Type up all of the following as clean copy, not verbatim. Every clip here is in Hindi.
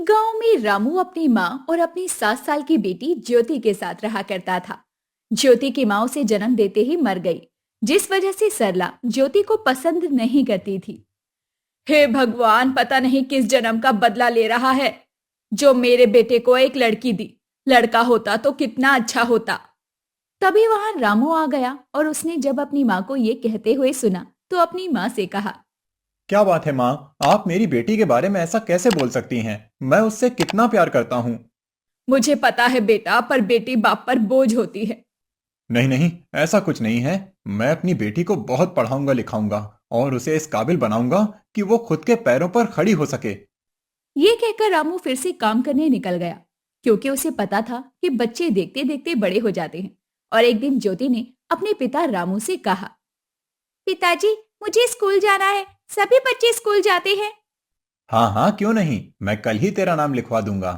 गांव में रामू अपनी माँ और अपनी 7 साल की बेटी ज्योति के साथ रहा करता था। ज्योति की माँ उसे जन्म देते ही मर गई, जिस वजह से सरला ज्योति को पसंद नहीं करती थी। हे भगवान, पता नहीं किस जन्म का बदला ले रहा है, जो मेरे बेटे को एक लड़की दी। लड़का होता तो कितना अच्छा होता। तभी वहां रामू आ गया और उसने जब अपनी माँ को ये कहते हुए सुना तो अपनी माँ से कहा। क्या बात है माँ। आप मेरी बेटी के बारे में ऐसा कैसे बोल सकती हैं? मैं उससे कितना प्यार करता हूँ। मुझे पता है बेटा, पर बेटी बाप पर बोझ होती है। नहीं नहीं, ऐसा कुछ नहीं है। मैं अपनी बेटी को बहुत पढ़ाऊंगा लिखाऊंगा और उसे इस काबिल बनाऊंगा कि वो खुद के पैरों पर खड़ी हो सके। ये कहकर रामू फिर से काम करने निकल गया, क्योंकि उसे पता था कि बच्चे देखते देखते बड़े हो जाते हैं। और एक दिन ज्योति ने अपने पिता रामू से कहा, पिताजी, मुझे स्कूल जाना है। सभी बच्चे स्कूल जाते हैं। हाँ हाँ, क्यों नहीं, मैं कल ही तेरा नाम लिखवा दूंगा।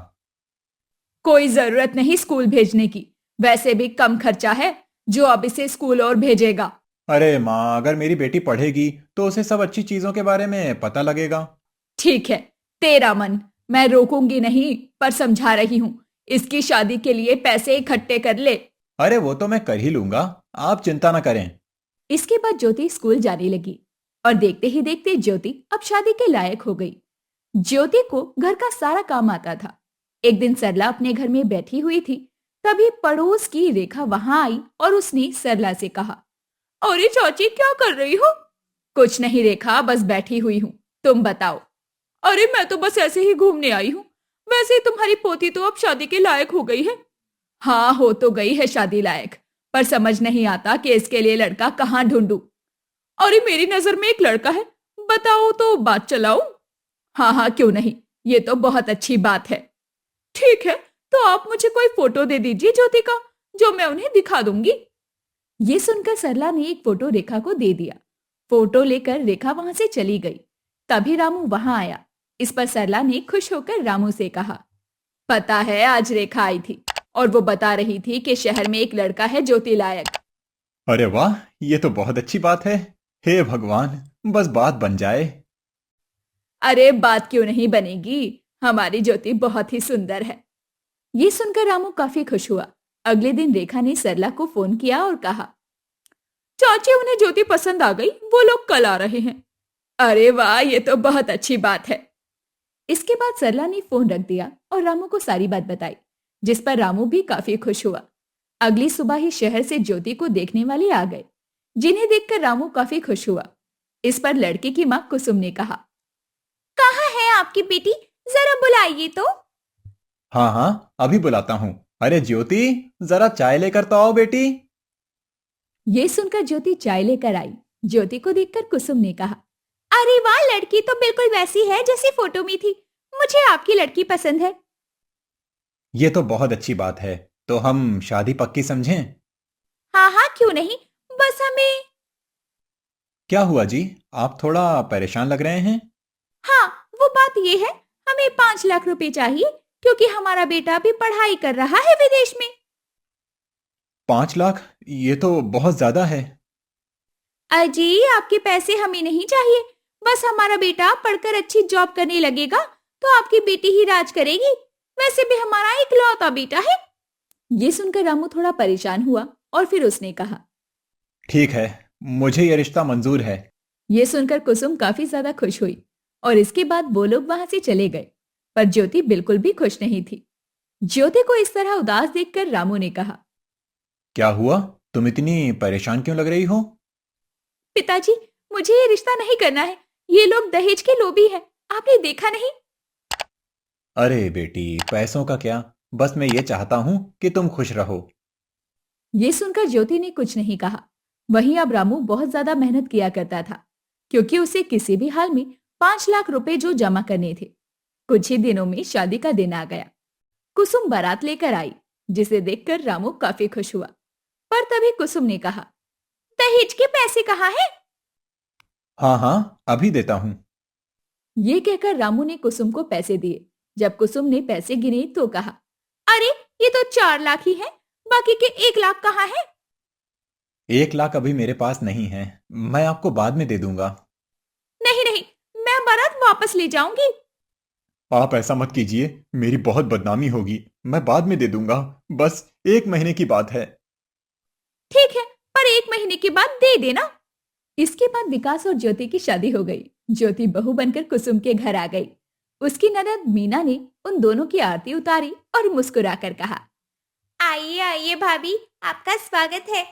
कोई जरूरत नहीं स्कूल भेजने की, वैसे भी कम खर्चा है जो अब इसे स्कूल और भेजेगा। अरे माँ, अगर मेरी बेटी पढ़ेगी तो उसे सब अच्छी चीजों के बारे में पता लगेगा। ठीक है, तेरा मन, मैं रोकूंगी नहीं, पर समझा रही हूँ। इसकी शादी के लिए पैसे इकट्ठे कर ले। अरे वो तो मैं कर ही लूंगा, आप चिंता ना करें। इसके बाद ज्योति स्कूल जाने लगी और देखते ही देखते ज्योति अब शादी के लायक हो गई। ज्योति को घर का सारा काम आता था। एक दिन सरला अपने घर में बैठी हुई थी, तभी पड़ोस की रेखा वहां आई और उसने सरला से कहा, अरे चाची, क्या कर रही हो? कुछ नहीं रेखा, बस बैठी हुई हूँ। तुम बताओ। अरे मैं तो बस ऐसे ही घूमने आई हूँ। वैसे तुम्हारी पोती तो अब शादी के लायक हो गई है। हाँ, हो तो गई है शादी लायक, पर समझ नहीं आता कि इसके लिए लड़का कहाँ ढूंढूं। अरे मेरी नजर में एक लड़का है, बताओ तो बात चलाऊं? हाँ हाँ, क्यों नहीं, ये तो बहुत अच्छी बात है। ठीक है, तो आप मुझे कोई फोटो दे दीजिए ज्योति का, जो मैं उन्हें दिखा दूंगी। ये सुनकर सरला ने एक फोटो रेखा को दे दिया। फोटो लेकर रेखा वहां से चली गई। तभी रामू वहां आया। इस पर सरला ने खुश होकर रामू से कहा, पता है आज रेखा आई थी और वो बता रही थी कि शहर में एक लड़का है ज्योति लायक। अरे वाह, ये तो बहुत अच्छी बात है। हे भगवान, बस बात बन जाए। अरे बात क्यों नहीं बनेगी, हमारी ज्योति बहुत ही सुंदर है। ये सुनकर रामू काफी खुश हुआ। अगले दिन रेखा ने सरला को फोन किया और कहा, चाची, उन्हें ज्योति पसंद आ गई, वो लोग कल आ रहे हैं। अरे वाह, ये तो बहुत अच्छी बात है। इसके बाद सरला ने फोन रख दिया और रामू को सारी बात बताई, जिस पर रामू भी काफी खुश हुआ। अगली सुबह ही शहर से ज्योति को देखने वाले आ गए, जिन्हें देखकर रामू काफी खुश हुआ। इस पर लड़के की माँ कुसुम ने कहा, कहाँ है आपकी बेटी? जरा बुलाइए तो। हाँ हाँ, अभी बुलाता हूँ। अरे ज्योति, जरा चाय लेकर तो आओ बेटी। ये सुनकर ज्योति चाय लेकर आई। ज्योति को देखकर कुसुम ने कहा, अरे वाह, लड़की तो बिल्कुल वैसी है जैसी फोटो में थी। मुझे आपकी लड़की पसंद है। ये तो बहुत अच्छी बात है। तो हम शादी पक्की समझें? हाँ हाँ, क्यों नहीं, बस हमें। क्या हुआ जी, आप थोड़ा परेशान लग रहे हैं। हाँ, वो बात ये है, हमें 5 लाख रुपए चाहिए, क्योंकि हमारा बेटा अभी पढ़ाई कर रहा है विदेश में। 5 लाख? ये तो बहुत ज्यादा है। अजी, आपके पैसे हमें नहीं चाहिए। बस हमारा बेटा पढ़कर अच्छी जॉब करने लगेगा तो आपकी बेटी ही राज करेगी। वैसे भी हमारा इकलौता बेटा है। ये सुनकर रामू थोड़ा परेशान हुआ और फिर उसने कहा, ठीक है, मुझे ये रिश्ता मंजूर है। ये सुनकर कुसुम काफी ज्यादा खुश हुई और इसके बाद वो लोग वहां से चले गए। पर ज्योति बिल्कुल भी खुश नहीं थी। ज्योति को इस तरह उदास देखकर रामू ने कहा, क्या हुआ, तुम इतनी परेशान क्यों लग रही हो? पिताजी, मुझे ये रिश्ता नहीं करना है। ये लोग दहेज के लोभी हैं। आपने देखा नहीं? अरे बेटी, पैसों का क्या, बस मैं ये चाहता हूँ कि तुम खुश रहो। ये सुनकर ज्योति ने कुछ नहीं कहा। वहीं अब रामू बहुत ज्यादा मेहनत किया करता था, क्योंकि उसे किसी भी हाल में 5 लाख रुपए जो जमा करने थे। कुछ ही दिनों में शादी का दिन आ गया। कुसुम बारात लेकर आई, जिसे देखकर रामू काफी खुश हुआ। पर तभी कुसुम ने कहा, दहेज के पैसे कहाँ हैं? हाँ हाँ, अभी देता हूँ। ये कहकर रामू ने कुसुम को पैसे दिए। जब कुसुम ने पैसे गिने तो कहा, अरे ये तो 4 लाख ही है, बाकी के 1 लाख कहाँ है? 1 लाख अभी मेरे पास नहीं है, मैं आपको बाद में दे दूंगा। नहीं नहीं, मैं बारात वापस ले जाऊंगी। आप ऐसा मत कीजिए, मेरी बहुत बदनामी होगी। मैं बाद में दे दूंगा, बस 1 महीने की बात है। ठीक है, पर 1 महीने के बाद दे देना। इसके बाद विकास और ज्योति की शादी हो गई। ज्योति बहू बनकर कुसुम के घर आ गई। उसकी ननद मीना ने उन दोनों की आरती उतारी और मुस्कुराकर कहा, आइए आइए भाभी, आपका स्वागत है।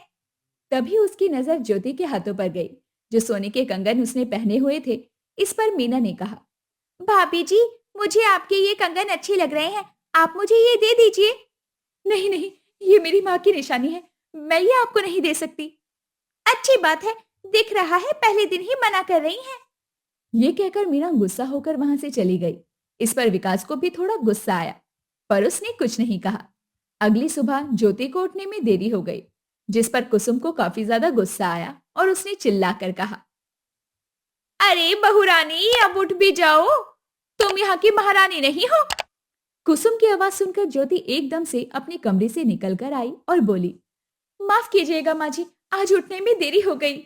तभी उसकी नजर ज्योति के हाथों पर गई, जो सोने के कंगन उसने पहने हुए थे। इस पर मीना ने कहा, भाभी जी, मुझे आपके ये कंगन अच्छे लग रहे हैं, आप मुझे ये दे दीजिए। नहीं नहीं, ये मेरी माँ की निशानी है, मैं ये आपको नहीं दे सकती। अच्छी बात है, दिख रहा है पहले दिन ही मना कर रही हैं। ये कहकर मीना गुस्सा होकर वहां से चली गई। इस पर विकास को भी थोड़ा गुस्सा आया, पर उसने कुछ नहीं कहा। अगली सुबह ज्योति को उठने में देरी हो गई, जिस पर कुसुम को काफी ज्यादा गुस्सा आया और उसने चिल्लाकर कहा, अरे बहू रानी, अब उठ भी जाओ, तुम यहाँ की महारानी नहीं हो। कुसुम की आवाज सुनकर ज्योति एकदम से अपने कमरे से निकलकर आई और बोली, माफ कीजिएगा माँ जी, आज उठने में देरी हो गई।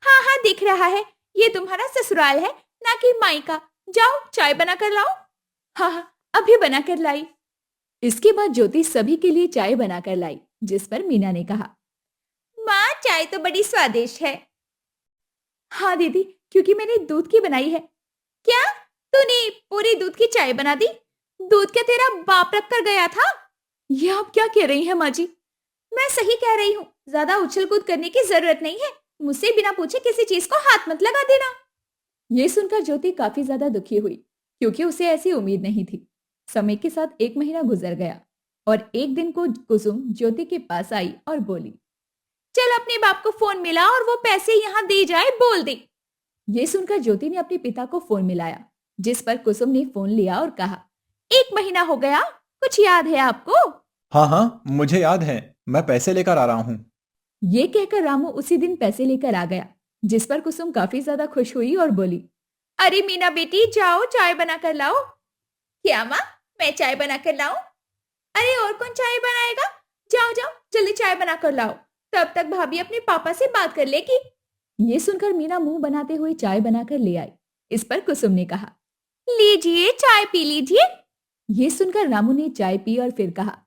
हाँ हाँ, दिख रहा है, ये तुम्हारा ससुराल है, ना कि मायका। जाओ चाय बना कर लाओ। हाँ हाँ, अभी बना कर लाई। इसके बाद ज्योति सभी के लिए चाय बनाकर लाई, जिस पर मीना ने कहा, माँ चाय तो बड़ी स्वादिष्ट है। हाँ दीदी, क्योंकि मैंने दूध की बनाई है। क्या, तूने पूरी दूध की चाय बना दी? दूध क्या तेरा बाप रख कर गया था? ये आप क्या कह रही हैं माँ जी? मैं सही कह रही हूँ, ज्यादा उछल कूद करने की जरूरत नहीं है। मुझसे बिना पूछे किसी चीज को हाथ मत लगा देना। ये सुनकर ज्योति काफी ज्यादा दुखी हुई, क्योंकि उसे ऐसी उम्मीद नहीं थी। समय के साथ 1 महीना गुजर गया और एक दिन को कुसुम ज्योति के पास आई और बोली, चल अपने बाप को फोन मिला और वो पैसे यहाँ दे जाए, बोल दे। ये सुनकर ज्योति ने अपने पिता को फोन मिलाया, जिस पर कुसुम ने फोन लिया और कहा, 1 महीना हो गया, कुछ याद है आपको? हाँ हाँ, मुझे याद है, मैं पैसे लेकर आ रहा हूँ। ये कहकर रामू उसी दिन पैसे लेकर आ गया, जिस पर कुसुम काफी ज्यादा खुश हुई और बोली, अरे मीना बेटी, जाओ चाय बना कर लाओ। क्या माँ, मैं चाय बना कर लाऊं? अरे और कौन चाय बनाएगा? जाओ जाओ जल्दी चाय बना कर लाओ, तब तक भाभी अपने पापा से बात कर लेगी। ये सुनकर मीना मुंह बनाते हुए चाय बनाकर ले आई। इस पर कुसुम ने कहा, लीजिए चाय पी लीजिए। ये सुनकर रामू ने चाय पी और फिर कहा,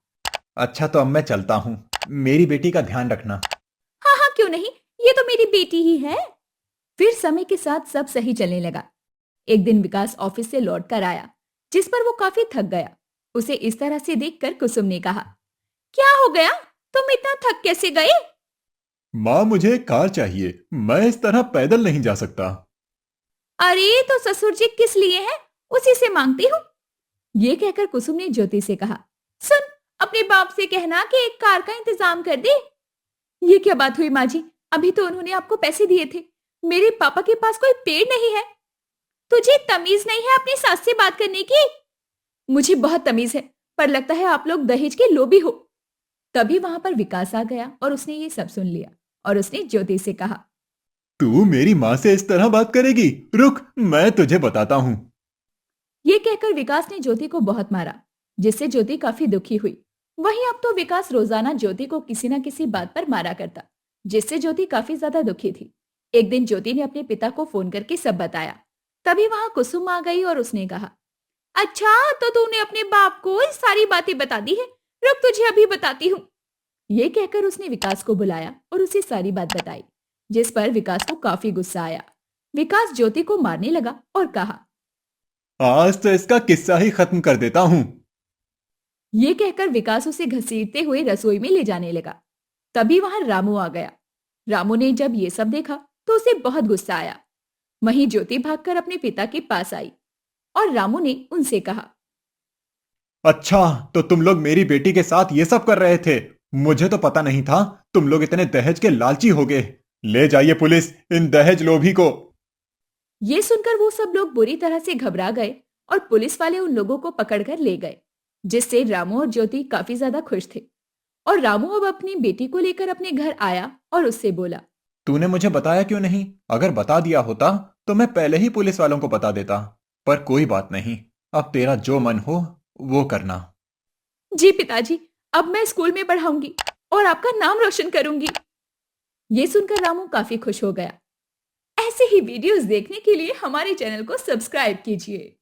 अच्छा तो अब मैं चलता हूँ, मेरी बेटी का ध्यान रखना। हाँ हाँ क्यों नहीं, ये तो मेरी बेटी ही है। फिर समय के साथ सब सही चलने लगा। एक दिन विकास ऑफिस से लौट कर आया, जिस पर वो काफी थक गया। उसे इस तरह से देखकर कुसुम ने कहा, क्या हो गया, तुम इतना थक कैसे गए? माँ, मुझे एक कार चाहिए, मैं इस तरह पैदल नहीं जा सकता। अरे तो ससुर जी किस लिए हैं, उसी से मांगती हूँ। ये कहकर कुसुम ने ज्योति से कहा, सुन, अपने बाप से कहना कि एक कार का इंतजाम कर दे। ये क्या बात हुई माँ जी, अभी तो उन्होंने आपको पैसे दिए थे, मेरे पापा के पास कोई पेड़ नहीं है। तुझे तमीज नहीं है अपनी सास से बात करने की? मुझे बहुत तमीज है, पर लगता है आप लोग दहेज के लोभी हो। तभी वहां पर विकास आ गया और उसने ये सब सुन लिया और उसने ज्योति से कहा, तू मेरी माँ से इस तरह बात करेगी? रुक, मैं तुझे बताता हूँ। ये कहकर विकास ने ज्योति को बहुत मारा, जिससे ज्योति काफी दुखी हुई। वहीं अब तो विकास रोजाना ज्योति को किसी न किसी बात पर मारा करता, जिससे ज्योति काफी ज्यादा दुखी थी। एक दिन ज्योति ने अपने पिता को फोन करके सब बताया। तभी वहां कुसुम आ गई और उसने कहा, अच्छा तो तूने अपने बाप को ये सारी बातें बता दी है, रुक तुझे अभी बताती हूँ। ये कहकर उसने विकास को बुलाया और उसे सारी बात बताई, जिस पर विकास को काफी गुस्सा आया। विकास ज्योति को मारने लगा और कहा, आज तो इसका किस्सा ही खत्म कर देता हूँ। ये कहकर विकास उसे घसीटते हुए रसोई में ले जाने लगा। तभी वहां रामू आ गया। रामू ने जब ये सब देखा तो उसे बहुत गुस्सा आया। वहीं ज्योति भागकर अपने पिता के पास आई और रामू ने उनसे कहा, अच्छा तो तुम लोग मेरी बेटी के साथ ये सब कर रहे थे? मुझे तो पता नहीं था तुम लोग इतने दहेज के लालची हो गए। ले जाइए पुलिस इन दहेज लोभी को। ये सुनकर वो सब लोग बुरी तरह से घबरा गए और पुलिस वाले उन लोगों को पकड़कर ले गए, जिससे रामू और ज्योति काफी ज्यादा खुश थे। और रामू अब अपनी बेटी को लेकर अपने घर आया और उससे बोला, तूने मुझे बताया क्यों नहीं? अगर बता दिया होता तो मैं पहले ही पुलिस वालों को बता देता। पर कोई बात नहीं, अब तेरा जो मन हो वो करना। जी पिताजी, अब मैं स्कूल में पढ़ाऊंगी और आपका नाम रोशन करूंगी। ये सुनकर रामू काफी खुश हो गया। ऐसे ही वीडियोस देखने के लिए हमारे चैनल को सब्सक्राइब कीजिए।